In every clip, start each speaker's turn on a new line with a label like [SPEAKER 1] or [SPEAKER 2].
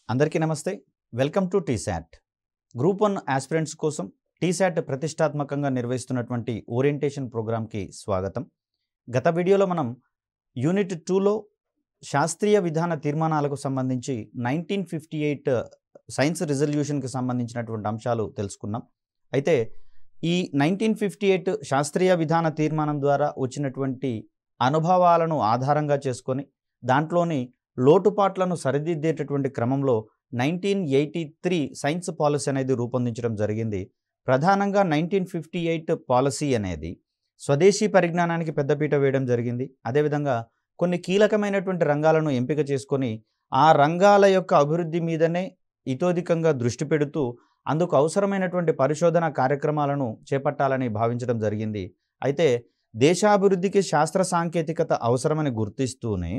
[SPEAKER 1] అందరికీ నమస్తే. Welcome to T-SAT. Group 1 aspirants కోసం టీశాట్ ప్రతిష్టాత్మకంగా నిర్వహిస్తున్నటువంటి ఓరియంటేషన్ ప్రోగ్రామ్కి స్వాగతం. గత వీడియోలో మనం యూనిట్ 2లో శాస్త్రీయ విధాన తీర్మానాలకు సంబంధించి 1958 సైన్స్ రిజల్యూషన్కి సంబంధించినటువంటి అంశాలు తెలుసుకున్నాం. అయితే ఈ 1958 శాస్త్రీయ విధాన తీర్మానం ద్వారా వచ్చినటువంటి అనుభవాలను ఆధారంగా చేసుకొని దాంట్లోని లోటుపాట్లను సరిదిద్దేటటువంటి క్రమంలో 1983 సైన్స్ పాలసీ అనేది రూపొందించడం జరిగింది. ప్రధానంగా 1958 పాలసీ అనేది స్వదేశీ పరిజ్ఞానానికి పెద్దపీట వేయడం జరిగింది. అదేవిధంగా కొన్ని కీలకమైనటువంటి రంగాలను ఎంపిక చేసుకొని ఆ రంగాల యొక్క అభివృద్ధి మీదనే ఇతోధికంగా దృష్టి పెడుతూ అందుకు అవసరమైనటువంటి పరిశోధన కార్యక్రమాలను చేపట్టాలని భావించడం జరిగింది. అయితే దేశాభివృద్ధికి శాస్త్ర సాంకేతికత అవసరమని గుర్తిస్తూనే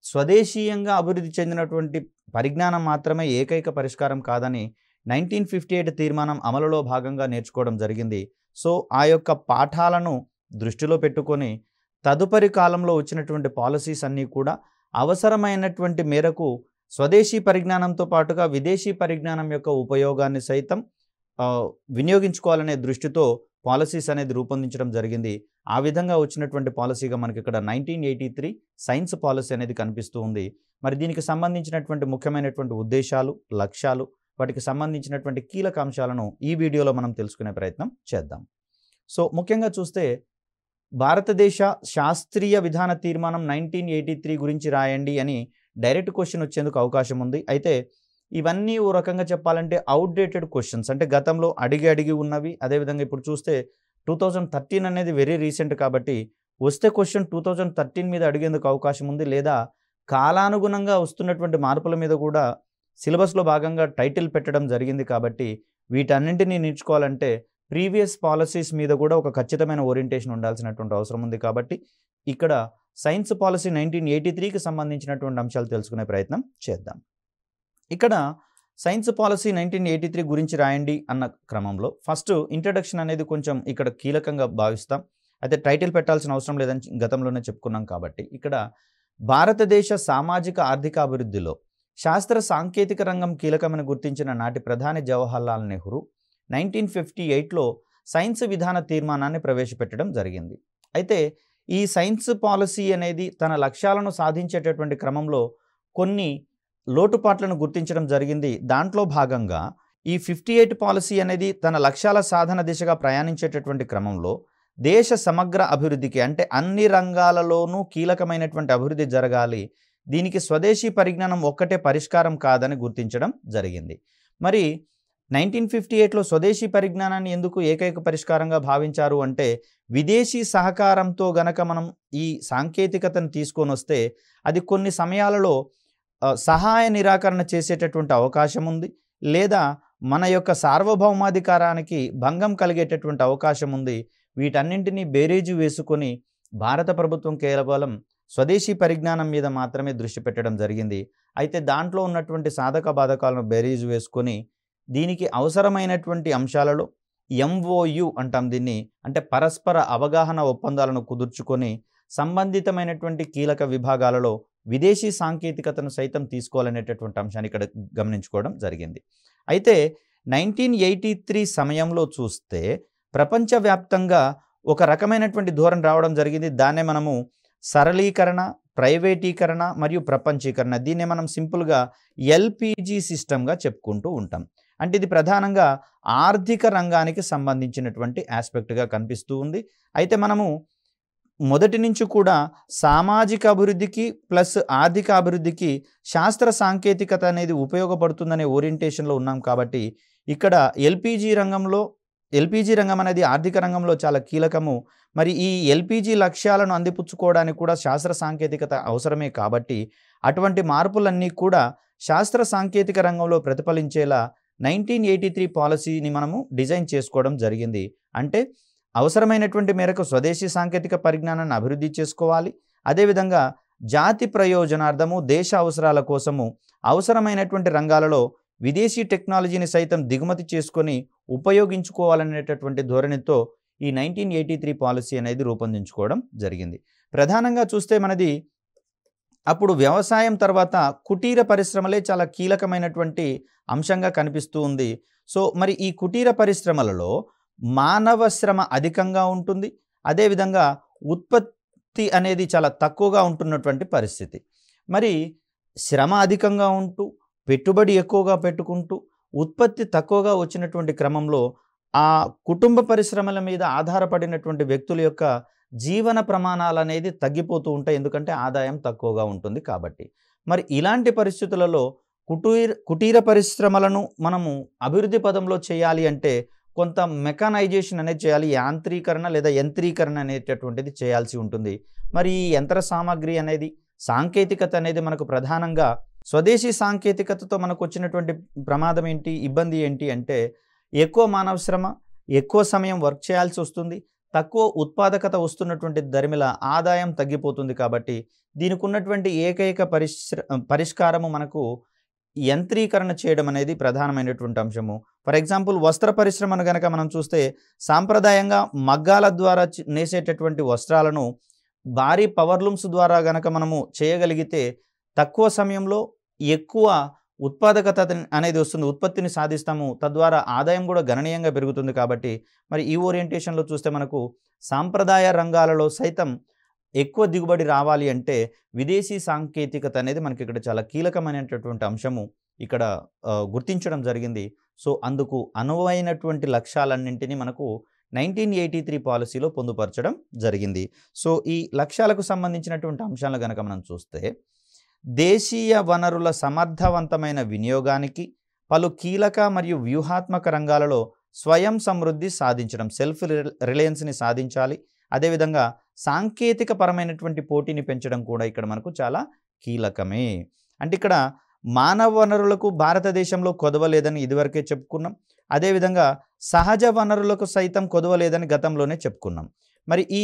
[SPEAKER 1] స్వదేశీయంగా అభివృద్ధి చెందినటువంటి పరిజ్ఞానం మాత్రమే ఏకైక పరిష్కారం కాదని 1958 తీర్మానం అమలులో భాగంగా నేర్చుకోవడం జరిగింది. సో ఆ యొక్క పాఠాలను దృష్టిలో పెట్టుకొని తదుపరి కాలంలో వచ్చినటువంటి పాలసీస్ అన్నీ కూడా అవసరమైనటువంటి మేరకు స్వదేశీ పరిజ్ఞానంతో పాటుగా విదేశీ పరిజ్ఞానం యొక్క ఉపయోగాన్ని సైతం వినియోగించుకోవాలనే దృష్టితో పాలసీస్ అనేది రూపొందించడం జరిగింది. ఆ విధంగా వచ్చినటువంటి పాలసీగా మనకి ఇక్కడ 1983 సైన్స్ పాలసీ అనేది కనిపిస్తూ ఉంది. మరి దీనికి సంబంధించినటువంటి ముఖ్యమైనటువంటి ఉద్దేశాలు, లక్ష్యాలు, వాటికి సంబంధించినటువంటి కీలక అంశాలను ఈ వీడియోలో మనం తెలుసుకునే ప్రయత్నం చేద్దాం. సో ముఖ్యంగా చూస్తే భారతదేశ శాస్త్రీయ విధాన తీర్మానం 1983 గురించి రాయండి అని డైరెక్ట్ క్వశ్చన్ వచ్చేందుకు అవకాశం ఉంది. అయితే ఇవన్నీ ఓ రకంగా చెప్పాలంటే అవుట్డేటెడ్ క్వశ్చన్స్, అంటే గతంలో అడిగి ఉన్నవి. అదేవిధంగా ఇప్పుడు చూస్తే 2013 అనేది వెరీ రీసెంట్ కాబట్టి వస్తే క్వశ్చన్ 2013 మీద అడిగేందుకు అవకాశం ఉంది. లేదా కాలానుగుణంగా వస్తున్నటువంటి మార్పుల మీద కూడా సిలబస్లో భాగంగా టైటిల్ పెట్టడం జరిగింది. కాబట్టి వీటన్నింటినీ నేర్చుకోవాలంటే ప్రీవియస్ పాలసీస్ మీద కూడా ఒక ఖచ్చితమైన ఓరియంటేషన్ ఉండాల్సినటువంటి అవసరం ఉంది. కాబట్టి ఇక్కడ సైన్స్ పాలసీ 1983కి సంబంధించినటువంటి అంశాలు తెలుసుకునే ప్రయత్నం చేద్దాం. ఇక్కడ సైన్స్ పాలసీ 1983 గురించి రాయండి అన్న క్రమంలో ఫస్ట్ ఇంట్రడక్షన్ అనేది కొంచెం ఇక్కడ కీలకంగా భావిస్తాం. అయితే టైటిల్ పెట్టాల్సిన అవసరం లేదని గతంలోనే చెప్పుకున్నాం. కాబట్టి ఇక్కడ భారతదేశ సామాజిక ఆర్థిక అభివృద్ధిలో శాస్త్ర సాంకేతిక రంగం కీలకమని గుర్తించిన నాటి ప్రధాని జవహర్లాల్ నెహ్రూ 1958లో సైన్స్ విధాన తీర్మానాన్ని ప్రవేశపెట్టడం జరిగింది. అయితే ఈ సైన్స్ పాలసీ అనేది తన లక్ష్యాలను సాధించేటటువంటి క్రమంలో కొన్ని లోటుపాట్లను గుర్తించడం జరిగింది. దాంట్లో భాగంగా ఈ 58 పాలసీ అనేది తన లక్ష్యాల సాధన దిశగా ప్రయాణించేటటువంటి క్రమంలో దేశ సమగ్ర అభివృద్ధికి, అంటే అన్ని రంగాలలోనూ కీలకమైనటువంటి అభివృద్ధి జరగాలి, దీనికి స్వదేశీ పరిజ్ఞానం ఒక్కటే పరిష్కారం కాదని గుర్తించడం జరిగింది. మరి 1958లో స్వదేశీ పరిజ్ఞానాన్ని ఎందుకు ఏకైక పరిష్కారంగా భావించారు అంటే విదేశీ సహకారంతో గనక మనం ఈ సాంకేతికతను తీసుకొని వస్తే అది కొన్ని సమయాలలో సహాయ నిరాకరణ చేసేటటువంటి అవకాశం ఉంది, లేదా మన యొక్క సార్వభౌమాధికారానికి భంగం కలిగేటటువంటి అవకాశం ఉంది. వీటన్నింటినీ బేరీజు వేసుకొని భారత ప్రభుత్వం కేవలం స్వదేశీ పరిజ్ఞానం మీద మాత్రమే దృష్టి పెట్టడం జరిగింది. అయితే దాంట్లో ఉన్నటువంటి సాధక బాధకాలను బేరీజు వేసుకొని దీనికి అవసరమైనటువంటి అంశాలలో MOU అంటాం దీన్ని, అంటే పరస్పర అవగాహన ఒప్పందాలను కుదుర్చుకొని సంబంధితమైనటువంటి కీలక విభాగాలలో విదేశీ సాంకేతికతను సైతం తీసుకోవాలనేటటువంటి అంశాన్ని ఇక్కడ గమనించుకోవడం జరిగింది. అయితే 1983 సమయంలో చూస్తే ప్రపంచవ్యాప్తంగా ఒక రకమైనటువంటి ధోరణి రావడం జరిగింది. దాన్నే మనము సరళీకరణ, ప్రైవేటీకరణ మరియు ప్రపంచీకరణ, దీన్నే మనం సింపుల్గా LPG సిస్టమ్గా చెప్పుకుంటూ ఉంటాం. అంటే ఇది ప్రధానంగా ఆర్థిక రంగానికి సంబంధించినటువంటి ఆస్పెక్ట్గా కనిపిస్తూ ఉంది. అయితే మనము మొదటి నుంచి కూడా సామాజిక అభివృద్ధికి ప్లస్ ఆర్థిక అభివృద్ధికి శాస్త్ర సాంకేతికత అనేది ఉపయోగపడుతుందనే ఓరియంటేషన్లో ఉన్నాం. కాబట్టి ఇక్కడ ఎల్పిజి రంగం అనేది ఆర్థిక రంగంలో చాలా కీలకము. మరి ఈ LPG లక్ష్యాలను అందిపుచ్చుకోవడానికి కూడా శాస్త్ర సాంకేతికత అవసరమే. కాబట్టి అటువంటి మార్పులన్నీ కూడా శాస్త్ర సాంకేతిక రంగంలో ప్రతిఫలించేలా 1983 పాలసీని మనము డిజైన్ చేసుకోవడం జరిగింది. అంటే అవసరమైనటువంటి మేరకు స్వదేశీ సాంకేతిక పరిజ్ఞానాన్ని అభివృద్ధి చేసుకోవాలి, అదేవిధంగా జాతి ప్రయోజనార్థము దేశ అవసరాల కోసము అవసరమైనటువంటి రంగాలలో విదేశీ టెక్నాలజీని సైతం దిగుమతి చేసుకొని ఉపయోగించుకోవాలనేటటువంటి ధోరణితో ఈ 1983 పాలసీ అనేది రూపొందించుకోవడం జరిగింది. ప్రధానంగా చూస్తే మనది అప్పుడు వ్యవసాయం తర్వాత కుటీర పరిశ్రమలే చాలా కీలకమైనటువంటి అంశంగా కనిపిస్తూ ఉంది. సో మరి ఈ కుటీర పరిశ్రమలలో మానవ శ్రమ అధికంగా ఉంటుంది. అదేవిధంగా ఉత్పత్తి అనేది చాలా తక్కువగా ఉంటున్నటువంటి పరిస్థితి. మరి శ్రమ అధికంగా ఉంటూ, పెట్టుబడి ఎక్కువగా పెట్టుకుంటూ, ఉత్పత్తి తక్కువగా వచ్చినటువంటి క్రమంలో ఆ కుటుంబ పరిశ్రమల మీద ఆధారపడినటువంటి వ్యక్తుల యొక్క జీవన ప్రమాణాలనేది తగ్గిపోతూ ఉంటాయి. ఎందుకంటే ఆదాయం తక్కువగా ఉంటుంది కాబట్టి. మరి ఇలాంటి పరిస్థితులలో కుటీర పరిశ్రమలను మనము అభివృద్ధి పదంలో చేయాలి అంటే కొంత మెకానైజేషన్ అనేది చేయాలి. యాంత్రీకరణ లేదా యంత్రీకరణ అనేటటువంటిది చేయాల్సి ఉంటుంది. మరి ఈ యంత్ర సామాగ్రి అనేది, సాంకేతికత అనేది మనకు ప్రధానంగా స్వదేశీ సాంకేతికతతో మనకు వచ్చినటువంటి ప్రమాదం ఏంటి, ఇబ్బంది ఏంటి అంటే ఎక్కువ మానవ శ్రమ, ఎక్కువ సమయం వర్క్ చేయాల్సి వస్తుంది. తక్కువ ఉత్పాదకత వస్తున్నటువంటి దరిమిల ఆదాయం తగ్గిపోతుంది. కాబట్టి దీనికి ఉన్నటువంటి ఏకైక పరిష్కారము మనకు యంత్రీకరణ చేయడం అనేది ప్రధానమైనటువంటి అంశము. ఫర్ ఎగ్జాంపుల్ వస్త్ర పరిశ్రమను గనక మనం చూస్తే సాంప్రదాయంగా మగ్గాల ద్వారా నేసేటటువంటి వస్త్రాలను భారీ పవర్లూమ్స్ ద్వారా గనక మనము చేయగలిగితే తక్కువ సమయంలో ఎక్కువ ఉత్పాదకత అనేది వస్తుంది, ఉత్పత్తిని సాధిస్తాము. తద్వారా ఆదాయం కూడా గణనీయంగా పెరుగుతుంది. కాబట్టి మరి ఈ ఓరియంటేషన్లో చూస్తే మనకు సాంప్రదాయ రంగాలలో సైతం ఎక్కువ దిగుబడి రావాలి అంటే విదేశీ సాంకేతికత అనేది మనకి ఇక్కడ చాలా కీలకమైనటువంటి అంశము ఇక్కడ గుర్తించడం జరిగింది. సో అందుకు అనువైనటువంటి లక్ష్యాలన్నింటినీ మనకు 1983 పాలసీలో పొందుపరచడం జరిగింది. సో ఈ లక్ష్యాలకు సంబంధించినటువంటి అంశాలను కనుక మనం చూస్తే దేశీయ వనరుల సమర్థవంతమైన వినియోగానికి, పలు కీలక మరియు వ్యూహాత్మక రంగాలలో స్వయం సమృద్ధి సాధించడం, సెల్ఫ్ రిలయన్స్ని సాధించాలి. అదేవిధంగా సాంకేతిక పరమైనటువంటి పోటీని పెంచడం కూడా ఇక్కడ మనకు చాలా కీలకమే. అంటే ఇక్కడ మానవ వనరులకు భారతదేశంలో కొదవ లేదని ఇదివరకే చెప్పుకున్నాం. అదేవిధంగా సహజ వనరులకు సైతం కొదవ లేదని గతంలోనే చెప్పుకున్నాం. మరి ఈ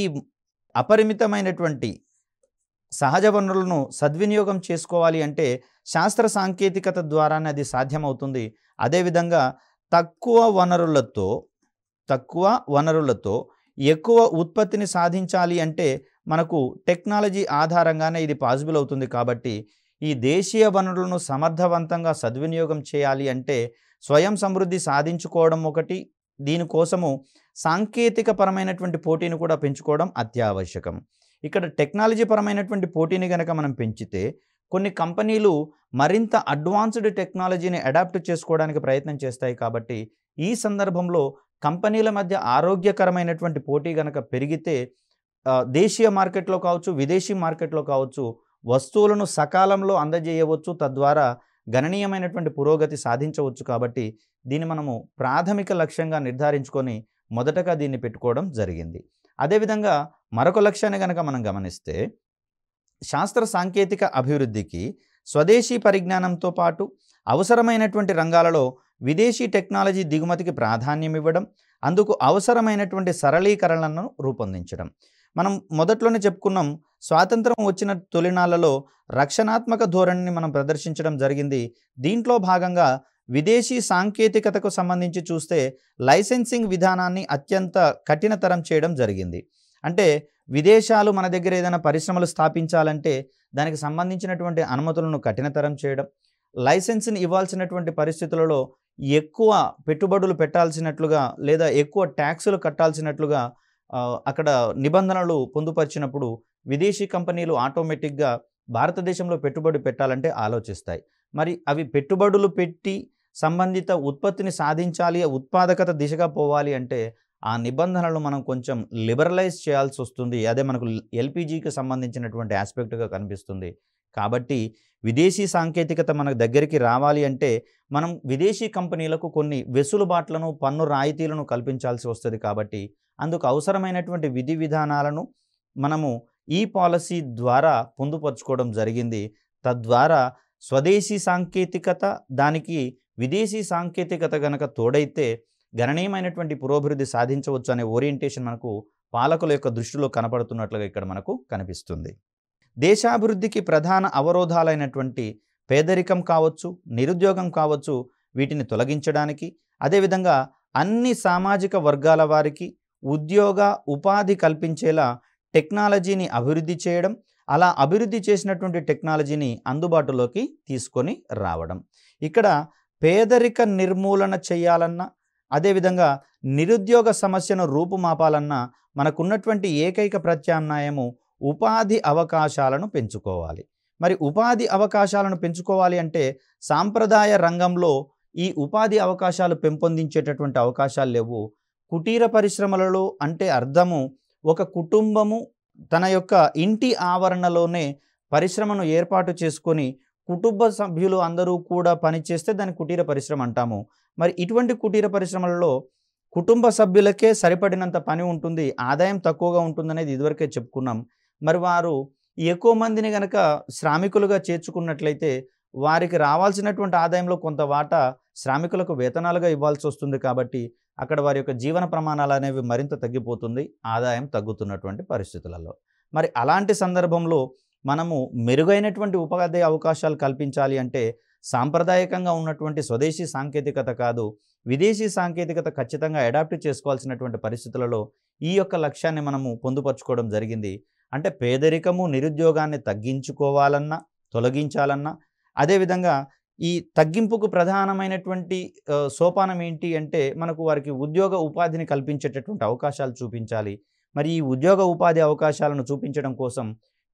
[SPEAKER 1] అపరిమితమైనటువంటి సహజ వనరులను సద్వినియోగం చేసుకోవాలి అంటే శాస్త్ర సాంకేతికత ద్వారానే అది సాధ్యమవుతుంది. అదేవిధంగా తక్కువ వనరులతో ఎక్కువ ఉత్పత్తిని సాధించాలి అంటే మనకు టెక్నాలజీ ఆధారంగానే ఇది పాసిబుల్ అవుతుంది. కాబట్టి ఈ దేశీయ వనరులను సమర్థవంతంగా సద్వినియోగం చేయాలి అంటే స్వయం సమృద్ధి సాధించుకోవడం ఒకటి, దీనికోసము సాంకేతిక పరమైనటువంటి పోటీని కూడా పెంచుకోవడం అత్యావశ్యకం. ఇక్కడ టెక్నాలజీ పరమైనటువంటి పోటీని కనుక మనం పెంచితే కొన్ని కంపెనీలు మరింత అడ్వాన్స్డ్ టెక్నాలజీని అడాప్ట్ చేసుకోవడానికి ప్రయత్నం చేస్తాయి. కాబట్టి ఈ సందర్భంలో కంపెనీల మధ్య ఆరోగ్యకరమైనటువంటి పోటీ కనుక పెరిగితే దేశీయ మార్కెట్లో కావచ్చు, విదేశీ మార్కెట్లో కావచ్చు వస్తువులను సకాలంలో అందజేయవచ్చు. తద్వారా గణనీయమైనటువంటి పురోగతి సాధించవచ్చు. కాబట్టి దీన్ని మనము ప్రాథమిక లక్ష్యంగా నిర్ధారించుకొని మొదటగా దీన్ని పెట్టుకోవడం జరిగింది. అదేవిధంగా మరొక లక్ష్యాన్ని కనుక మనం గమనిస్తే శాస్త్ర సాంకేతిక అభివృద్ధికి స్వదేశీ పరిజ్ఞానంతో పాటు అవసరమైనటువంటి రంగాలలో విదేశీ టెక్నాలజీ దిగుమతికి ప్రాధాన్యం ఇవ్వడం, అందుకు అవసరమైనటువంటి సరళీకరణలను రూపొందించడం. మనం మొదట్లోనే చెప్పుకున్నాం, స్వాతంత్రం వచ్చిన తొలినాళ్లలో రక్షణాత్మక ధోరణిని మనం ప్రదర్శించడం జరిగింది. దీంట్లో భాగంగా విదేశీ సాంకేతికతకు సంబంధించి చూస్తే లైసెన్సింగ్ విధానాన్ని అత్యంత కఠినతరం చేయడం జరిగింది. అంటే విదేశాలు మన దగ్గర ఏదైనా పరిశ్రమలు స్థాపించాలంటే దానికి సంబంధించినటువంటి అనుమతులను కఠినతరం చేయడం, లైసెన్స్ని ఇవ్వాల్సినటువంటి పరిస్థితులలో ఎక్కువ పెట్టుబడులు పెట్టాల్సినట్లుగా లేదా ఎక్కువ ట్యాక్సులు కట్టాల్సినట్లుగా అక్కడ నిబంధనలు పొందుపరిచినప్పుడు విదేశీ కంపెనీలు ఆటోమేటిక్గా భారతదేశంలో పెట్టుబడి పెట్టాలంటే ఆలోచిస్తాయి. మరి అవి పెట్టుబడులు పెట్టి సంబంధిత ఉత్పత్తిని సాధించాలి, ఉత్పాదకత దిశగా పోవాలి అంటే ఆ నిబంధనలు మనం కొంచెం లిబరలైజ్ చేయాల్సి వస్తుంది. అదే మనకు ఎల్పిజికి సంబంధించినటువంటి ఆస్పెక్ట్గా కనిపిస్తుంది. కాబట్టి విదేశీ సాంకేతికత మన దగ్గరికి రావాలి అంటే మనం విదేశీ కంపెనీలకు కొన్ని వెసులుబాట్లను, పన్ను రాయితీలను కల్పించాల్సి వస్తుంది. కాబట్టి అందుకు అవసరమైనటువంటి విధి విధానాలను మనము ఈ పాలసీ ద్వారా పొందుపరుచుకోవడం జరిగింది. తద్వారా స్వదేశీ సాంకేతికత దానికి విదేశీ సాంకేతికత గనక తోడైతే గణనీయమైనటువంటి పురోభివృద్ధి సాధించవచ్చు అనే ఓరియంటేషన్ మనకు పాలకుల యొక్క దృష్టిలో కనపడుతున్నట్లుగా ఇక్కడ మనకు కనిపిస్తుంది. దేశాభివృద్ధికి ప్రధాన అవరోధాలైనటువంటి పేదరికం కావచ్చు, నిరుద్యోగం కావచ్చు, వీటిని తొలగించడానికి, అదేవిధంగా అన్ని సామాజిక వర్గాల వారికి ఉద్యోగ ఉపాధి కల్పించేలా టెక్నాలజీని అభివృద్ధి చేయడం, అలా అభివృద్ధి చేసినటువంటి టెక్నాలజీని అందుబాటులోకి తీసుకొని రావడం. ఇక్కడ పేదరిక నిర్మూలన చేయాలన్నా, అదేవిధంగా నిరుద్యోగ సమస్యను రూపుమాపాలన్నా మనకున్నటువంటి ఏకైక ప్రత్యామ్నాయము ఉపాధి అవకాశాలను పెంచుకోవాలి. మరి ఉపాధి అవకాశాలను పెంచుకోవాలి అంటే సాంప్రదాయ రంగంలో ఈ ఉపాధి అవకాశాలు పెంపొందించేటటువంటి అవకాశాలు లేవు. కుటీర పరిశ్రమలలో అంటే అర్థము ఒక కుటుంబము తన యొక్క ఇంటి ఆవరణలోనే పరిశ్రమను ఏర్పాటు చేసుకొని కుటుంబ సభ్యులు అందరూ కూడా పనిచేస్తే దాన్ని కుటీర పరిశ్రమ అంటాము. మరి ఇటువంటి కుటీర పరిశ్రమలలో కుటుంబ సభ్యులకే సరిపడినంత పని ఉంటుంది, ఆదాయం తక్కువగా ఉంటుందనేది ఇదివరకే చెప్పుకున్నాం. మరి వారు ఎక్కువ మందిని గనక శ్రామికులుగా చేర్చుకున్నట్లయితే వారికి రావాల్సినటువంటి ఆదాయంలో కొంత వాటా శ్రామికులకు వేతనాలుగా ఇవ్వాల్సి వస్తుంది. కాబట్టి అక్కడ వారి యొక్క జీవన ప్రమాణాలు అనేవి మరింత తగ్గిపోతుంది, ఆదాయం తగ్గుతున్నటువంటి పరిస్థితులలో. మరి అలాంటి సందర్భంలో మనము మెరుగైనటువంటి ఉపాధి అవకాశాలు కల్పించాలి అంటే సాంప్రదాయకంగా ఉన్నటువంటి స్వదేశీ సాంకేతికత కాదు, విదేశీ సాంకేతికత ఖచ్చితంగా అడాప్ట్ చేసుకోవాల్సినటువంటి పరిస్థితులలో ఈ యొక్క లక్ష్యాన్ని మనము పొందుపరుచుకోవడం జరిగింది. అంటే పేదరికము నిరుద్యోగాన్ని తగ్గించుకోవాలన్నా, తొలగించాలన్నా, అదేవిధంగా ఈ తగ్గింపుకు ప్రధానమైనటువంటి సోపానం ఏంటి అంటే మనకు వారికి ఉద్యోగ ఉపాధిని కల్పించేటటువంటి అవకాశాలు చూపించాలి. మరి ఈ ఉద్యోగ ఉపాధి అవకాశాలను చూపించడం కోసం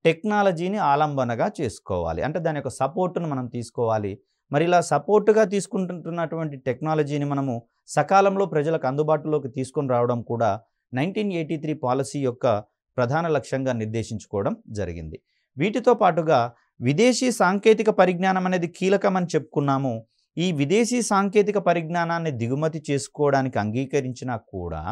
[SPEAKER 1] టెక్నాలజీని ఆలంబనగా చేసుకోవాలి. అంటే దాని యొక్క సపోర్టును మనం తీసుకోవాలి. మరి ఇలా సపోర్టుగా తీసుకుంటున్నటువంటి టెక్నాలజీని మనము సకాలంలో ప్రజలకు అందుబాటులోకి తీసుకొని రావడం కూడా 1983 పాలసీ యొక్క ప్రధాన లక్ష్యంగా నిర్దేశించుకోవడం జరిగింది. వీటితో పాటుగా విదేశీ సాంకేతిక పరిజ్ఞానం అనేది కీలకమని చెప్పుకున్నాము. ఈ విదేశీ సాంకేతిక పరిజ్ఞానాన్ని దిగుమతి చేసుకోవడానికి అంగీకరించినా కూడా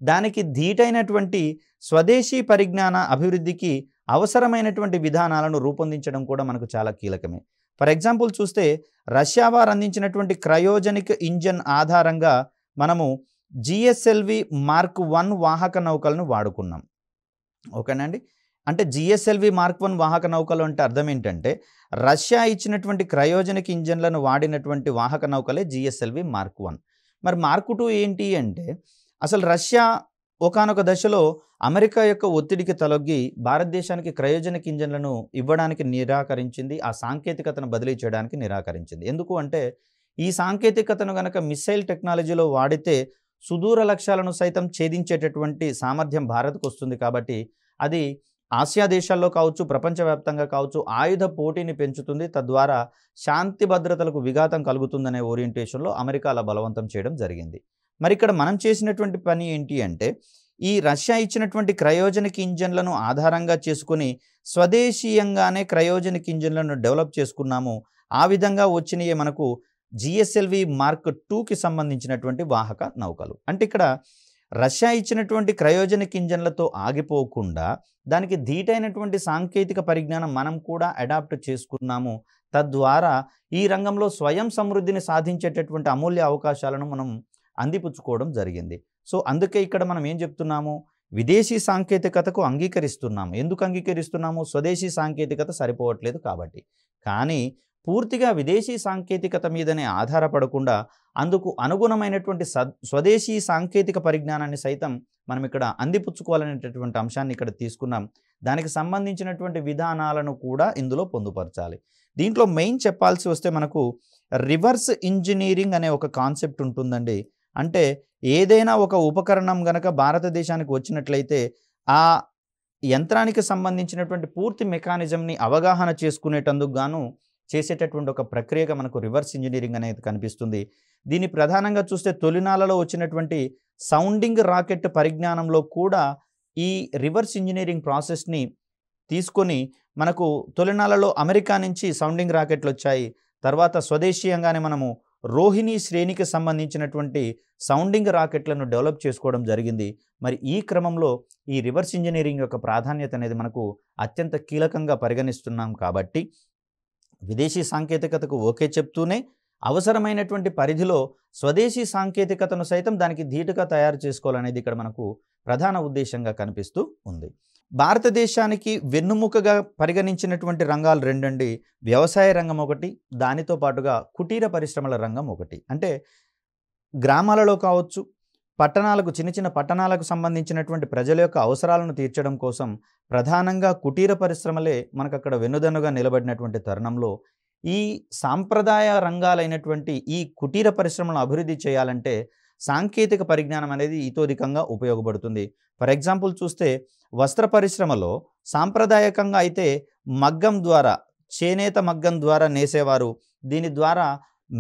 [SPEAKER 1] దానికి ధీటైనటువంటి స్వదేశీ పరిజ్ఞాన అభివృద్ధికి అవసరమైనటువంటి విధానాలను రూపొందించడం కూడా మనకు చాలా కీలకమే. ఫర్ ఎగ్జాంపుల్ చూస్తే రష్యా వారు అందించినటువంటి క్రయోజనిక్ ఇంజన్ ఆధారంగా మనము జిఎస్ఎల్వి మార్క్ 1 వాహక నౌకలను వాడుకున్నాం. ఓకేనండి. అంటే జిఎస్ఎల్వి మార్క్ 1 వాహక నౌకలు అంటే అర్థం ఏంటంటే రష్యా ఇచ్చినటువంటి క్రయోజనిక్ ఇంజన్లను వాడినటువంటి వాహక నౌకలే జిఎస్ఎల్వి మార్క్ 1. మరి మార్క్ 2 ఏంటి అంటే అసలు రష్యా ఒకానొక దశలో అమెరికా యొక్క ఒత్తిడికి తలొగ్గి భారతదేశానికి క్రయోజనిక్ ఇంజన్లను ఇవ్వడానికి నిరాకరించింది, ఆ సాంకేతికతను బదిలీ చేయడానికి నిరాకరించింది. ఎందుకు అంటే ఈ సాంకేతికతను గనక మిస్సైల్ టెక్నాలజీలో వాడితే సుదూర లక్ష్యాలను సైతం ఛేదించేటటువంటి సామర్థ్యం భారత్కు వస్తుంది. కాబట్టి అది ఆసియా దేశాల్లో కావచ్చు, ప్రపంచవ్యాప్తంగా కావచ్చు ఆయుధ పోటీని పెంచుతుంది, తద్వారా శాంతి భద్రతలకు విఘాతం కలుగుతుందనే ఓరియంటేషన్లో అమెరికా అలా బలవంతం చేయడం జరిగింది. మరి ఇక్కడ మనం చేసినటువంటి పని ఏంటి అంటే ఈ రష్యా ఇచ్చినటువంటి క్రయోజనిక్ ఇంజన్లను ఆధారంగా చేసుకుని స్వదేశీయంగానే క్రయోజనిక్ ఇంజన్లను డెవలప్ చేసుకున్నాము. ఆ విధంగా వచ్చినయే మనకు జిఎస్ఎల్వి మార్క్ 2కి సంబంధించినటువంటి వాహక నౌకలు. అంటే ఇక్కడ రష్యా ఇచ్చినటువంటి క్రయోజనిక్ ఇంజన్లతో ఆగిపోకుండా దానికి ధీటైనటువంటి సాంకేతిక పరిజ్ఞానం మనం కూడా అడాప్ట్ చేసుకున్నాము. తద్వారా ఈ రంగంలో స్వయం సమృద్ధిని సాధించేటటువంటి అమూల్య అవకాశాలను మనం అందిపుచ్చుకోవడం జరిగింది. సో అందుకే ఇక్కడ మనం ఏం చెప్తున్నాము, విదేశీ సాంకేతికతకు అంగీకరిస్తున్నాము. ఎందుకు అంగీకరిస్తున్నాము? స్వదేశీ సాంకేతికత సరిపోవట్లేదు కాబట్టి. కానీ పూర్తిగా విదేశీ సాంకేతికత మీదనే ఆధారపడకుండా అందుకు అనుగుణమైనటువంటి స్వదేశీ సాంకేతిక పరిజ్ఞానాన్ని సైతం మనం ఇక్కడ అందిపుచ్చుకోవాలనేటటువంటి అంశాన్ని ఇక్కడ తీసుకున్నాం. దానికి సంబంధించినటువంటి విధానాలను కూడా ఇందులో పొందుపరచాలి. దీంట్లో మెయిన్ చెప్పాల్సి వస్తే మనకు రివర్స్ ఇంజనీరింగ్ అనే ఒక కాన్సెప్ట్ ఉంటుందండి. అంటే ఏదైనా ఒక ఉపకరణం గనక భారతదేశానికి వచ్చినట్లయితే ఆ యంత్రానికి సంబంధించినటువంటి పూర్తి మెకానిజంని అవగాహన చేసుకునేటందుకు గాను చేసేటటువంటి ఒక ప్రక్రియగా మనకు రివర్స్ ఇంజనీరింగ్ అనేది కనిపిస్తుంది. దీన్ని ప్రధానంగా చూస్తే తొలినాలలో వచ్చినటువంటి సౌండింగ్ రాకెట్ పరిజ్ఞానంలో కూడా ఈ రివర్స్ ఇంజనీరింగ్ ప్రాసెస్ని తీసుకొని మనకు తొలినాలలో అమెరికా నుంచి సౌండింగ్ రాకెట్లు వచ్చాయి. తర్వాత స్వదేశీయంగానే మనము రోహిణి శ్రేణికి సంబంధించినటువంటి సౌండింగ్ రాకెట్లను డెవలప్ చేసుకోవడం జరిగింది. మరి ఈ క్రమంలో ఈ రివర్స్ ఇంజనీరింగ్ యొక్క ప్రాధాన్యత అనేది మనకు అత్యంత కీలకంగా పరిగణిస్తున్నాం. కాబట్టి విదేశీ సాంకేతికతకు ఓకే చెప్తూనే అవసరమైనటువంటి పరిధిలో స్వదేశీ సాంకేతికతను సైతం దానికి ధీటుగా తయారు చేసుకోవాలనేది ఇక్కడ మనకు ప్రధాన ఉద్దేశంగా కనిపిస్తూ ఉంది. భారతదేశానికి వెన్నుముకగా పరిగణించినటువంటి రంగాలు రెండండి. వ్యవసాయ రంగం ఒకటి, దానితో పాటుగా కుటీర పరిశ్రమల రంగం ఒకటి. అంటే గ్రామాలలో కావచ్చు, పట్టణాలకు చిన్న చిన్న పట్టణాలకు సంబంధించినటువంటి ప్రజల యొక్క అవసరాలను తీర్చడం కోసం ప్రధానంగా కుటీర పరిశ్రమలే మనకక్కడ వెన్నుదన్నుగా నిలబడినటువంటి తరుణంలో ఈ సాంప్రదాయ రంగాలైనటువంటి ఈ కుటీర పరిశ్రమలను అభివృద్ధి చేయాలంటే సాంకేతిక పరిజ్ఞానం అనేది ఇతోధికంగా ఉపయోగపడుతుంది. ఫర్ ఎగ్జాంపుల్ చూస్తే వస్త్ర పరిశ్రమలో సాంప్రదాయకంగా అయితే మగ్గం ద్వారా, చేనేత మగ్గం ద్వారా నేసేవారు. దీని ద్వారా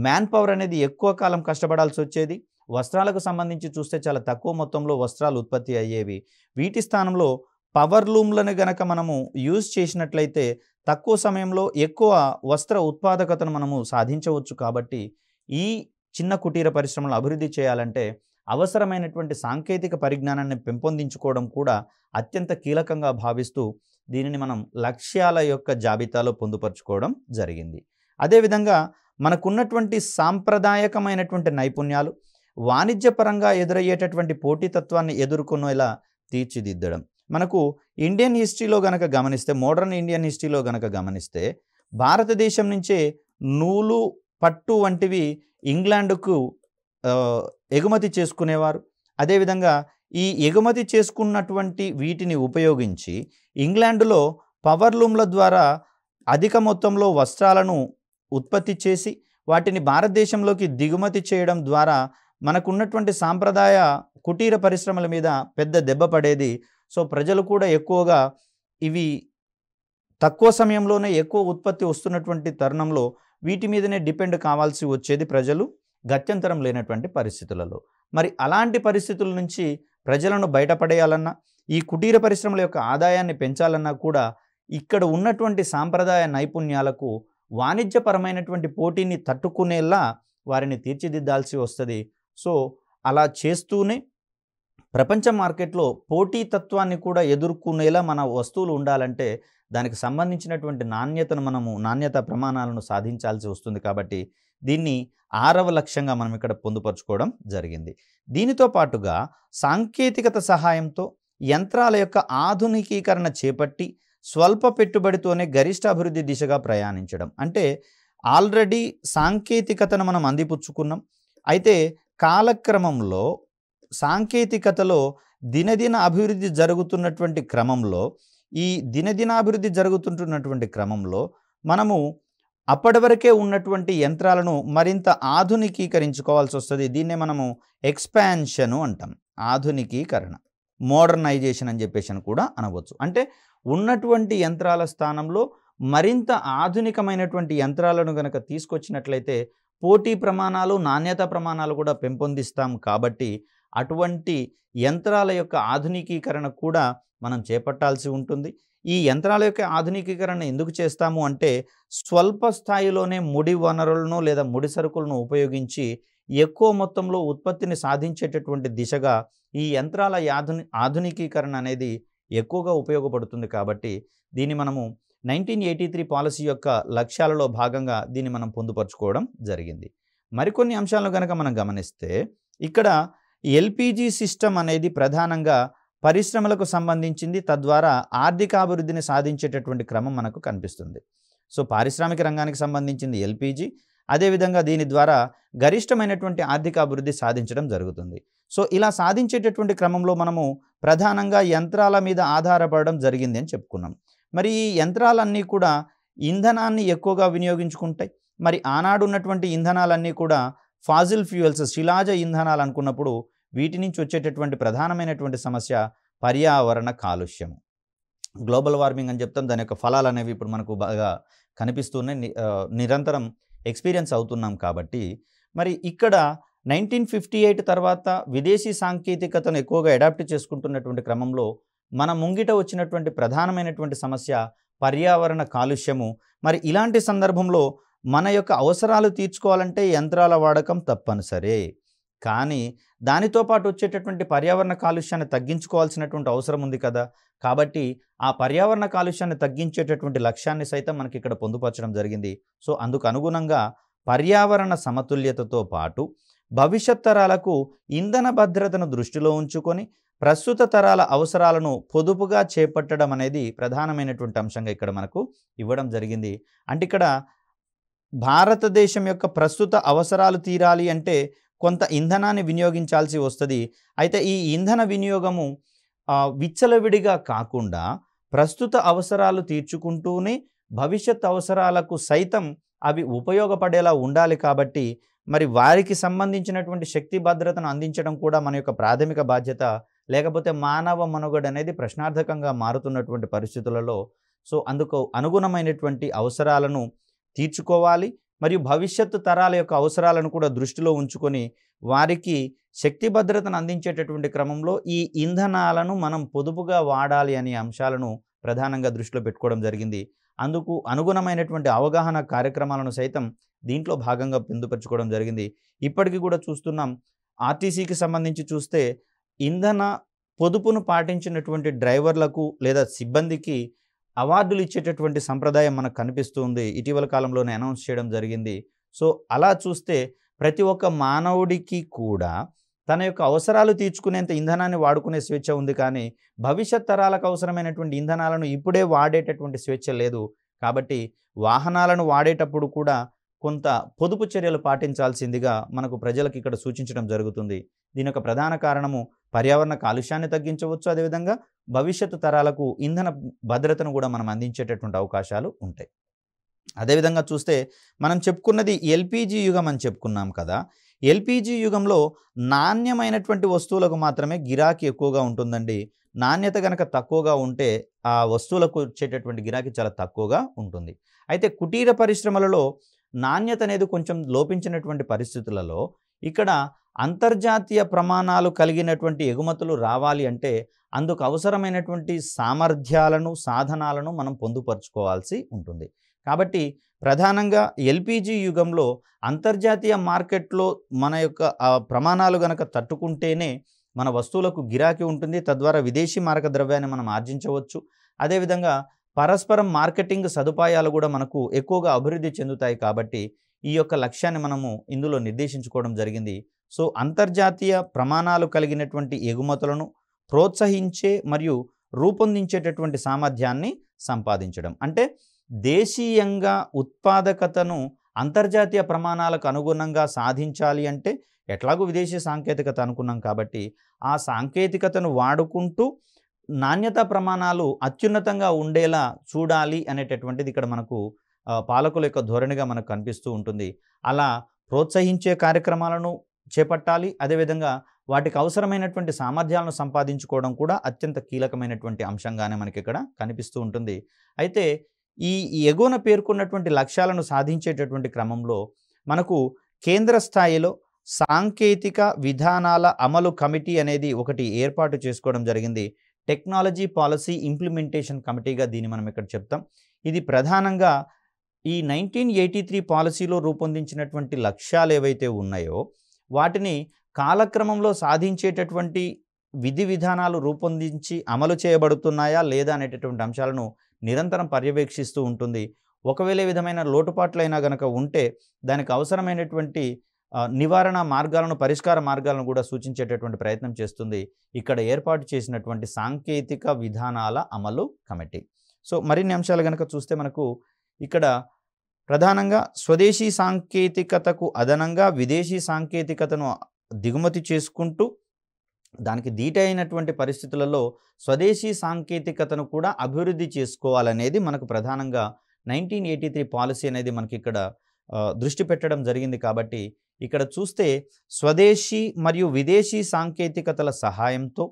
[SPEAKER 1] మ్యాన్ పవర్ అనేది ఎక్కువ కాలం కష్టపడాల్సి వచ్చేది. వస్త్రాలకు సంబంధించి చూస్తే చాలా తక్కువ మొత్తంలో వస్త్రాలు ఉత్పత్తి అయ్యేవి. వీటి స్థానంలో పవర్ లూమ్లను గనక మనము యూజ్ చేసినట్లయితే తక్కువ సమయంలో ఎక్కువ వస్త్ర ఉత్పాదకతను మనము సాధించవచ్చు. కాబట్టి ఈ చిన్న కుటీర పరిశ్రమలు అభివృద్ధి చేయాలంటే అవసరమైనటువంటి సాంకేతిక పరిజ్ఞానాన్ని పెంపొందించుకోవడం కూడా అత్యంత కీలకంగా భావిస్తూ దీనిని మనం లక్ష్యాల యొక్క జాబితాలో పొందుపరుచుకోవడం జరిగింది. అదేవిధంగా మనకున్నటువంటి సాంప్రదాయకమైనటువంటి నైపుణ్యాలు వాణిజ్యపరంగా ఎదురయ్యేటటువంటి పోటీతత్వాన్ని ఎదుర్కొనేలా తీర్చిదిద్దడం. మనకు ఇండియన్ హిస్టరీలో గనక గమనిస్తే, మోడర్న్ ఇండియన్ హిస్టరీలో గనక గమనిస్తే భారతదేశం నుంచే నూలు, పట్టు వంటివి ఇంగ్లాండ్కు ఎగుమతి చేసుకునేవారు. అదేవిధంగా ఈ ఎగుమతి చేసుకున్నటువంటి వీటిని ఉపయోగించి ఇంగ్లాండ్లో పవర్లూమ్ల ద్వారా అధిక మొత్తంలో వస్త్రాలను ఉత్పత్తి చేసి వాటిని భారతదేశంలోకి దిగుమతి చేయడం ద్వారా మనకున్నటువంటి సాంప్రదాయ కుటీర పరిశ్రమల మీద పెద్ద దెబ్బ పడేది. సో ప్రజలు కూడా ఎక్కువగా ఇవి తక్కువ సమయంలోనే ఎక్కువ ఉత్పత్తి వస్తున్నటువంటి తరుణంలో వీటి మీదనే డిపెండ్ కావాల్సి వచ్చేది ప్రజలు గత్యంతరం లేనటువంటి పరిస్థితులలో. మరి అలాంటి పరిస్థితుల నుంచి ప్రజలను బయటపడేయాలన్నా, ఈ కుటీర పరిశ్రమల యొక్క ఆదాయాన్ని పెంచాలన్నా కూడా ఇక్కడ ఉన్నటువంటి సాంప్రదాయ నైపుణ్యాలకు వాణిజ్యపరమైనటువంటి పోటీని తట్టుకునేలా వారిని తీర్చిదిద్దాల్సి వస్తుంది. సో అలా చేస్తూనే ప్రపంచ మార్కెట్లో పోటీతత్వాన్ని కూడా ఎదుర్కొనేలా మన వస్తువులు ఉండాలంటే దానికి సంబంధించినటువంటి నాణ్యత ప్రమాణాలను సాధించాల్సి వస్తుంది. కాబట్టి దీన్ని 6వ లక్ష్యంగా మనం ఇక్కడ పొందుపరుచుకోవడం జరిగింది. దీనితో పాటుగా సాంకేతికత సహాయంతో యంత్రాల యొక్క ఆధునికీకరణ చేపట్టి స్వల్ప పెట్టుబడితోనే గరిష్ట అభివృద్ధి దిశగా ప్రయాణించడం. అంటే ఆల్రెడీ సాంకేతికతను మనం అందిపుచ్చుకున్నాం. అయితే కాలక్రమంలో సాంకేతికతలో దినదిన అభివృద్ధి జరుగుతున్నటువంటి క్రమంలో, ఈ దినదినాభివృద్ధి జరుగుతుంటున్నటువంటి క్రమంలో మనము అప్పటి వరకే ఉన్నటువంటి యంత్రాలను మరింత ఆధునికీకరించుకోవాల్సి వస్తుంది. దీన్నే మనము ఎక్స్పాన్షను అంటాం. ఆధునికీకరణ, మోడర్నైజేషన్ అని చెప్పేసి కూడా అనవచ్చు. అంటే ఉన్నటువంటి యంత్రాల స్థానంలో మరింత ఆధునికమైనటువంటి యంత్రాలను గనక తీసుకొచ్చినట్లయితే పోటీ ప్రమాణాలు, నాణ్యత ప్రమాణాలు కూడా పెంపొందిస్తాం. కాబట్టి అటువంటి యంత్రాల యొక్క ఆధునికీకరణ కూడా మనం చేపట్టాల్సి ఉంటుంది. ఈ యంత్రాల యొక్క ఆధునికీకరణ ఎందుకు చేస్తాము అంటే స్వల్ప స్థాయిలోనే ముడి వనరులను లేదా ముడి సరుకులను ఉపయోగించి ఎక్కువ మొత్తంలో ఉత్పత్తిని సాధించేటటువంటి దిశగా ఈ యంత్రాల ఆధునికీకరణ అనేది ఎక్కువగా ఉపయోగపడుతుంది. కాబట్టి దీన్ని మనము 1983 పాలసీ యొక్క లక్ష్యాలలో భాగంగా దీన్ని మనం పొందుపరుచుకోవడం జరిగింది. మరికొన్ని అంశాలను కనుక మనం గమనిస్తే ఇక్కడ ఎల్పిజి సిస్టమ్ అనేది ప్రధానంగా పరిశ్రమలకు సంబంధించింది. తద్వారా ఆర్థికాభివృద్ధిని సాధించేటటువంటి క్రమం మనకు కనిపిస్తుంది. సో పారిశ్రామిక రంగానికి సంబంధించింది ఎల్పిజి. అదేవిధంగా దీని ద్వారా గరిష్టమైనటువంటి ఆర్థిక అభివృద్ధి సాధించడం జరుగుతుంది. సో ఇలా సాధించేటటువంటి క్రమంలో మనము ప్రధానంగా యంత్రాల మీద ఆధారపడడం జరిగింది అని చెప్పుకున్నాం. మరి ఈ యంత్రాలన్నీ కూడా ఇంధనాన్ని ఎక్కువగా వినియోగించుకుంటాయి. మరి ఆనాడు ఉన్నటువంటి ఇంధనాలన్నీ కూడా ఫాజిల్ ఫ్యూయల్స్, శిలాజ ఇంధనాలు అనుకున్నప్పుడు వీటి నుంచి వచ్చేటటువంటి ప్రధానమైనటువంటి సమస్య పర్యావరణ కాలుష్యం, గ్లోబల్ వార్మింగ్ అని చెప్తాం. దాని యొక్క ఫలాలు అనేవి ఇప్పుడు మనకు బాగా కనిపిస్తూనే నిరంతరం ఎక్స్పీరియన్స్ అవుతున్నాం. కాబట్టి మరి ఇక్కడ 1958 తర్వాత విదేశీ సాంకేతికతను ఎక్కువగా అడాప్ట్ చేసుకుంటున్నటువంటి క్రమంలో మన ముంగిట వచ్చినటువంటి ప్రధానమైనటువంటి సమస్య పర్యావరణ కాలుష్యము. మరి ఇలాంటి సందర్భంలో మన యొక్క అవసరాలు తీర్చుకోవాలంటే యంత్రాల వాడకం తప్పనిసరే. కానీ దానితో పాటు వచ్చేటటువంటి పర్యావరణ కాలుష్యాన్ని తగ్గించుకోవాల్సినటువంటి అవసరం ఉంది కదా. కాబట్టి ఆ పర్యావరణ కాలుష్యాన్ని తగ్గించేటటువంటి లక్ష్యాన్ని సైతం మనకి ఇక్కడ పొందుపరచడం జరిగింది. సో అందుకు అనుగుణంగా పర్యావరణ సమతుల్యతతో పాటు భవిష్యత్ తరాలకు ఇంధన భద్రతను దృష్టిలో ఉంచుకొని ప్రస్తుత తరాల అవసరాలను పొదుపుగా చేపట్టడం అనేది ప్రధానమైనటువంటి అంశంగా ఇక్కడ మనకు ఇవ్వడం జరిగింది. అంటే ఇక్కడ భారతదేశం యొక్క ప్రస్తుత అవసరాలు తీరాలి అంటే కొంత ఇంధనాన్ని వినియోగించాల్సి వస్తుంది. అయితే ఈ ఇంధన వినియోగము విచ్చలవిడిగా కాకుండా ప్రస్తుత అవసరాలు తీర్చుకుంటూనే భవిష్యత్ అవసరాలకు సైతం అవి ఉపయోగపడేలా ఉండాలి. కాబట్టి మరి వారికి సంబంధించినటువంటి శక్తి భద్రతను అందించడం కూడా మన యొక్క ప్రాథమిక బాధ్యత. లేకపోతే మానవ మనుగడ అనేది ప్రశ్నార్థకంగా మారుతున్నటువంటి పరిస్థితులలో అందుకు అనుగుణమైనటువంటి అవసరాలను తీర్చుకోవాలి. మరియు భవిష్యత్తు తరాల యొక్క అవసరాలను కూడా దృష్టిలో ఉంచుకొని వారికి శక్తి భద్రతను అందించేటటువంటి క్రమంలో ఈ ఇంధనాలను మనం పొదుపుగా వాడాలి అనే అంశాలను ప్రధానంగా దృష్టిలో పెట్టుకోవడం జరిగింది. అందుకు అనుగుణమైనటువంటి అవగాహన కార్యక్రమాలను సైతం దీంట్లో భాగంగా పొందుపరచుకోవడం జరిగింది. ఇప్పటికీ కూడా చూస్తున్నాం, ఆర్టీసీకి సంబంధించి చూస్తే ఇంధన పొదుపును పాటించినటువంటి డ్రైవర్లకు లేదా సిబ్బందికి అవార్డులు ఇచ్చేటటువంటి సంప్రదాయం మనకు కనిపిస్తుంది. ఇటీవల కాలంలోనే అనౌన్స్ చేయడం జరిగింది. అలా చూస్తే ప్రతి ఒక్క మానవుడికి కూడా తన యొక్క అవసరాలు తీర్చుకునేంత ఇంధనాన్ని వాడుకునే స్వేచ్ఛ ఉంది. కానీ భవిష్యత్ తరాలకు అవసరమైనటువంటి ఇంధనాలను ఇప్పుడే వాడేటటువంటి స్వేచ్ఛ లేదు. కాబట్టి వాహనాలను వాడేటప్పుడు కూడా కొంత పొదుపు చర్యలు పాటించాల్సిందిగా మనకు ప్రజలకు ఇక్కడ సూచించడం జరుగుతుంది. దీని యొక్క ప్రధాన కారణము పర్యావరణ కాలుష్యాన్ని తగ్గించవచ్చు. అదేవిధంగా భవిష్యత్తు తరాలకు ఇంధన భద్రతను కూడా మనం అందించేటటువంటి అవకాశాలు ఉంటాయి. అదేవిధంగా చూస్తే మనం చెప్పుకున్నది ఎల్పిజి యుగం అని చెప్పుకున్నాం కదా. ఎల్పిజి యుగంలో నాణ్యమైనటువంటి వస్తువులకు మాత్రమే గిరాకీ ఎక్కువగా ఉంటుందండి. నాణ్యత కనుక తక్కువగా ఉంటే ఆ వస్తువులకు వచ్చేటటువంటి గిరాకీ చాలా తక్కువగా ఉంటుంది. అయితే కుటీర పరిశ్రమలలో నాణ్యత అనేది కొంచెం లోపించినటువంటి పరిస్థితులలో ఇక్కడ అంతర్జాతీయ ప్రమాణాలు కలిగినటువంటి ఎగుమతులు రావాలి అంటే అందుకు అవసరమైనటువంటి సామర్థ్యాలను, సాధనాలను మనం పొందుపరుచుకోవాల్సి ఉంటుంది. కాబట్టి ప్రధానంగా ఎల్పిజి యుగంలో అంతర్జాతీయ మార్కెట్లో మన యొక్క ప్రమాణాలు గనక తట్టుకుంటేనే మన వస్తువులకు గిరాకీ ఉంటుంది. తద్వారా విదేశీ మారక ద్రవ్యాన్ని మనం ఆర్జించవచ్చు. అదేవిధంగా పరస్పరం మార్కెటింగ్ సదుపాయాలు కూడా మనకు ఎక్కువగా అభివృద్ధి చెందుతాయి. కాబట్టి ఈ యొక్క లక్ష్యాన్ని మనము ఇందులో నిర్దేశించుకోవడం జరిగింది. అంతర్జాతీయ ప్రమాణాలు కలిగినటువంటి ఎగుమతులను ప్రోత్సహించే మరియు రూపొందించేటటువంటి సామర్థ్యాన్ని సంపాదించడం అంటే దేశీయంగా ఉత్పాదకతను అంతర్జాతీయ ప్రమాణాలకు అనుగుణంగా సాధించాలి అంటే ఎట్లాగూ విదేశీ సాంకేతికత అనుకున్నాం. కాబట్టి ఆ సాంకేతికతను వాడుకుంటూ నాణ్యతా ప్రమాణాలు అత్యున్నతంగా ఉండేలా చూడాలి అనేటటువంటిది ఇక్కడ మనకు పాలకుల యొక్క ధోరణిగా మనకు కనిపిస్తూ ఉంటుంది. అలా ప్రోత్సహించే కార్యక్రమాలను చేపట్టాలి. అదేవిధంగా వాటికి అవసరమైనటువంటి సామర్థ్యాలను సంపాదించుకోవడం కూడా అత్యంత కీలకమైనటువంటి అంశంగానే మనకి ఇక్కడ కనిపిస్తూ ఉంటుంది. అయితే ఈ ఎగువన పేర్కొన్నటువంటి లక్ష్యాలను సాధించేటటువంటి క్రమంలో మనకు కేంద్ర స్థాయిలో సాంకేతిక విధానాల అమలు కమిటీ అనేది ఒకటి ఏర్పాటు చేసుకోవడం జరిగింది. టెక్నాలజీ పాలసీ ఇంప్లిమెంటేషన్ కమిటీగా దీన్ని మనం ఇక్కడ చెప్తాం. ఇది ప్రధానంగా ఈ 1983 పాలసీలో రూపొందించినటువంటి లక్ష్యాలు ఏవైతే ఉన్నాయో వాటిని కాలక్రమంలో సాధించేటటువంటి విధి విధానాలు రూపొందించి అమలు చేయబడుతున్నాయా లేదా అనేటటువంటి అంశాలను నిరంతరం పర్యవేక్షిస్తూ ఉంటుంది. ఒకవేళ ఈ విధమైన లోటుపాట్లైనా గనక ఉంటే దానికి అవసరమైనటువంటి నివారణ మార్గాలను, పరిష్కార మార్గాలను కూడా సూచించేటటువంటి ప్రయత్నం చేస్తుంది ఇక్కడ ఏర్పాటు చేసినటువంటి సాంకేతిక విధానాల అమలు కమిటీ. మరిన్ని అంశాలు కనుక చూస్తే మనకు ఇక్కడ ప్రధానంగా స్వదేశీ సాంకేతికతకు అదనంగా విదేశీ సాంకేతికతను దిగుమతి చేసుకుంటూ దానికి దీటైనటువంటి పరిస్థితులలో స్వదేశీ సాంకేతికతను కూడా అభివృద్ధి చేసుకోవాలనేది మనకు ప్రధానంగా 1983 పాలసీ అనేది మనకి ఇక్కడ దృష్టి పెట్టడం జరిగింది. కాబట్టి ఇక్కడ చూస్తే స్వదేశీ మరియు విదేశీ సాంకేతికతల సహాయంతో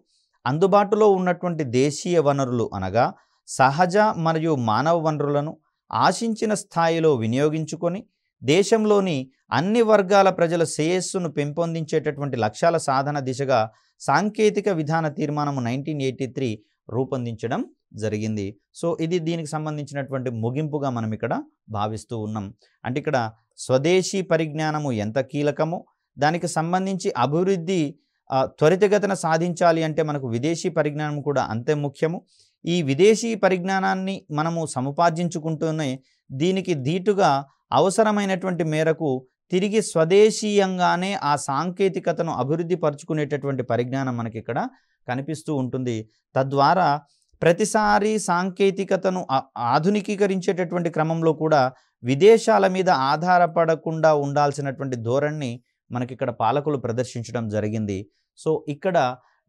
[SPEAKER 1] అందుబాటులో ఉన్నటువంటి దేశీయ వనరులు అనగా సహజ మరియు మానవ వనరులను ఆశించిన స్థాయిలో వినియోగించుకొని దేశంలోని అన్ని వర్గాల ప్రజల శ్రేయస్సును పెంపొందించేటటువంటి లక్ష్యాల సాధన దిశగా సాంకేతిక విధాన తీర్మానము 1983 రూపొందించడం జరిగింది. ఇది దీనికి సంబంధించినటువంటి ముగింపుగా మనం ఇక్కడ భావిస్తూ ఉన్నాం. అంటే ఇక్కడ స్వదేశీ పరిజ్ఞానము ఎంత కీలకమో దానికి సంబంధించి అభివృద్ధి త్వరితగతిన సాధించాలి అంటే మనకు విదేశీ పరిజ్ఞానం కూడా అంతే ముఖ్యము. ఈ విదేశీ పరిజ్ఞానాన్ని మనము సముపార్జించుకుంటూనే దీనికి ధీటుగా అవసరమైనటువంటి మేరకు తిరిగి స్వదేశీయంగానే ఆ సాంకేతికతను అభివృద్ధి పరుచుకునేటటువంటి పరిజ్ఞానం మనకి ఇక్కడ కనిపిస్తూ ఉంటుంది. తద్వారా ప్రతిసారి సాంకేతికతను ఆధునికీకరించేటటువంటి క్రమంలో కూడా విదేశాల మీద ఆధారపడకుండా ఉండాల్సినటువంటి ధోరణిని మనకిక్కడ పాలకులు ప్రదర్శించడం జరిగింది. సో ఇక్కడ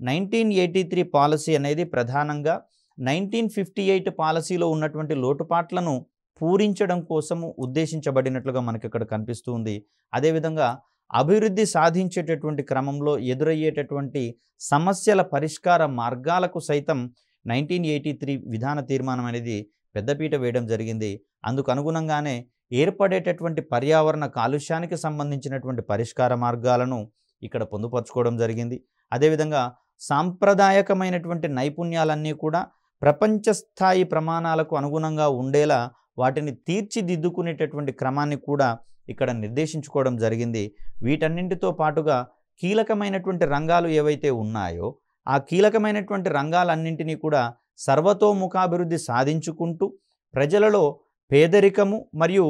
[SPEAKER 1] 1983 పాలసీ అనేది ప్రధానంగా 1958 పాలసీలో ఉన్నటువంటి లోటుపాట్లను పూరించడం కోసము ఉద్దేశించబడినట్లుగా మనకిక్కడ కనిపిస్తూ ఉంది. అదేవిధంగా అభివృద్ధి సాధించేటటువంటి క్రమంలో ఎదురయ్యేటటువంటి సమస్యల పరిష్కార మార్గాలకు సైతం 1983 విధాన తీర్మానం అనేది పెద్దపీట వేయడం జరిగింది. అందుకు అనుగుణంగానే ఏర్పడేటటువంటి పర్యావరణ కాలుష్యానికి సంబంధించినటువంటి పరిష్కార మార్గాలను ఇక్కడ పొందుపరచుకోవడం జరిగింది. అదేవిధంగా సాంప్రదాయకమైనటువంటి నైపుణ్యాలన్నీ కూడా ప్రపంచ స్థాయి ప్రమాణాలకు అనుగుణంగా ఉండేలా వాటిని తీర్చిదిద్దుకునేటటువంటి క్రమాన్ని కూడా ఇక్కడ నిర్దేశించుకోవడం జరిగింది. వీటన్నింటితో పాటుగా కీలకమైనటువంటి రంగాలు ఏవైతే ఉన్నాయో ఆ కీలకమైనటువంటి రంగాలన్నింటినీ కూడా సర్వతోముఖాభివృద్ధి సాధించుకుంటూ ప్రజలలో పేదరికము మరియు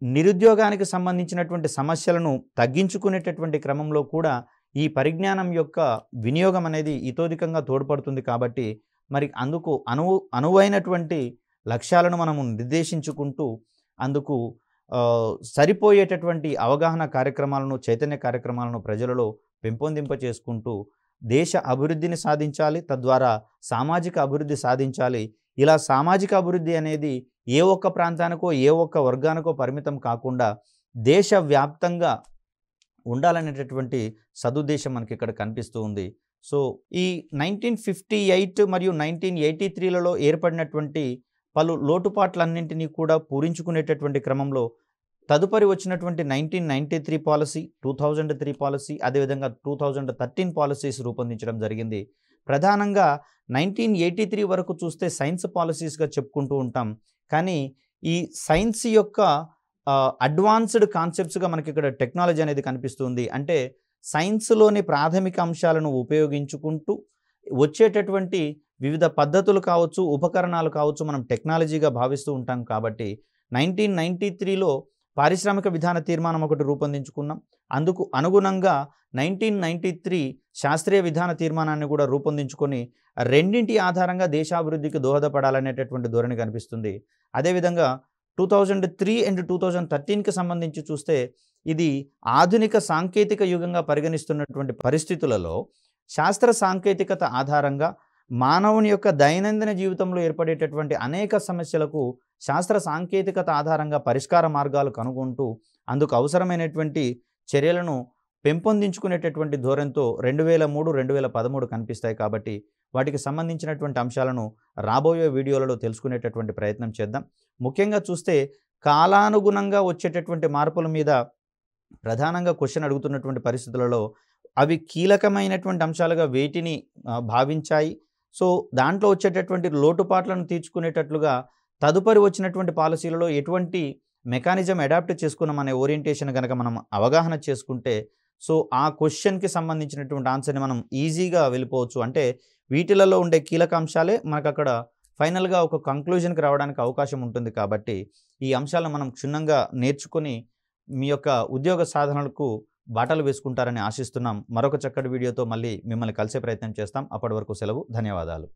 [SPEAKER 1] నిరుద్యోగానికి సంబంధించినటువంటి సమస్యలను తగ్గించుకునేటటువంటి క్రమంలో కూడా ఈ పరిజ్ఞానం యొక్క వినియోగం అనేది ఇతోధికంగా తోడ్పడుతుంది. కాబట్టి మరి అందుకు అనువైనటువంటి లక్ష్యాలను మనము నిర్దేశించుకుంటూ అందుకు సరిపోయేటటువంటి అవగాహన కార్యక్రమాలను, చైతన్య కార్యక్రమాలను ప్రజలలో పెంపొందింప చేసుకుంటూ దేశ అభివృద్ధిని సాధించాలి, తద్వారా సామాజిక అభివృద్ధి సాధించాలి. ఇలా సామాజిక అభివృద్ధి అనేది ఏ ఒక్క ప్రాంతానికో ఏ ఒక్క వర్గానికో పరిమితం కాకుండా దేశవ్యాప్తంగా ఉండాలనేటటువంటి సదుద్దేశం మనకి ఇక్కడ కనిపిస్తూ ఉంది. సో ఈ 1958 మరియు 1983లలో ఏర్పడినటువంటి పలు లోటుపాట్లన్నింటినీ కూడా పూరించుకునేటటువంటి క్రమంలో తదుపరి వచ్చినటువంటి 1993 పాలసీ, 2003 పాలసీ, అదేవిధంగా 2013 పాలసీస్ రూపొందించడం జరిగింది. ప్రధానంగా 1983 వరకు చూస్తే సైన్స్ పాలసీస్గా చెప్పుకుంటూ ఉంటాం. కానీ ఈ సైన్స్ యొక్క అడ్వాన్స్డ్ కాన్సెప్ట్స్గా మనకి ఇక్కడ టెక్నాలజీ అనేది కనిపిస్తుంది. అంటే సైన్స్లోని ప్రాథమిక అంశాలను ఉపయోగించుకుంటూ వచ్చేటటువంటి వివిధ పద్ధతులు కావచ్చు, ఉపకరణాలు కావచ్చు, మనం టెక్నాలజీగా భావిస్తూ ఉంటాం. కాబట్టి 1993లో పారిశ్రామిక విధాన తీర్మానం ఒకటి రూపొందించుకున్నాం. అందుకు అనుగుణంగా 1993 శాస్త్రీయ విధాన తీర్మానాన్ని కూడా రూపొందించుకొని రెండింటి ఆధారంగా దేశాభివృద్ధికి దోహదపడాలనేటటువంటి ధోరణి కనిపిస్తుంది. అదేవిధంగా 2003 అండ్ 2013కి సంబంధించి చూస్తే ఇది ఆధునిక సాంకేతిక యుగంగా పరిగణిస్తున్నటువంటి పరిస్థితులలో శాస్త్ర సాంకేతికత ఆధారంగా మానవుని యొక్క దైనందిన జీవితంలో ఏర్పడేటటువంటి అనేక సమస్యలకు శాస్త్ర సాంకేతికత ఆధారంగా పరిష్కార మార్గాలు కనుగొంటూ అందుకు అవసరమైనటువంటి చర్యలను పెంపొందించుకునేటటువంటి ధోరణితో 2003, 2013 కనిపిస్తాయి. కాబట్టి వాటికి సంబంధించినటువంటి అంశాలను రాబోయే వీడియోలలో తెలుసుకునేటటువంటి ప్రయత్నం చేద్దాం. ముఖ్యంగా చూస్తే కాలానుగుణంగా వచ్చేటటువంటి మార్పుల మీద ప్రధానంగా క్వశ్చన్ అడుగుతున్నటువంటి పరిస్థితులలో అవి కీలకమైనటువంటి అంశాలుగా వేటిని భావించాయి. సో దాంట్లో వచ్చేటటువంటి లోటుపాట్లను తీర్చుకునేటట్లుగా తదుపరి వచ్చినటువంటి పాలసీలలో ఎటువంటి మెకానిజం అడాప్ట్ చేసుకున్నాం అనే ఓరియంటేషన్ కనుక మనం అవగాహన చేసుకుంటే సో ఆ క్వశ్చన్కి సంబంధించినటువంటి ఆన్సర్ని మనం ఈజీగా వెళ్ళిపోవచ్చు. అంటే వీటిలలో ఉండే కీలక అంశాలే మనకు అక్కడ ఫైనల్గా ఒక కంక్లూజన్కి రావడానికి అవకాశం ఉంటుంది. కాబట్టి ఈ అంశాలను మనం క్షుణ్ణంగా నేర్చుకొని మీ యొక్క ఉద్యోగ సాధనలకు బాటలు వేసుకుంటారని ఆశిస్తున్నాం. మరొక చక్కటి వీడియోతో మళ్ళీ మిమ్మల్ని కలిసే ప్రయత్నం చేస్తాం. అప్పటి వరకు సెలవు. ధన్యవాదాలు.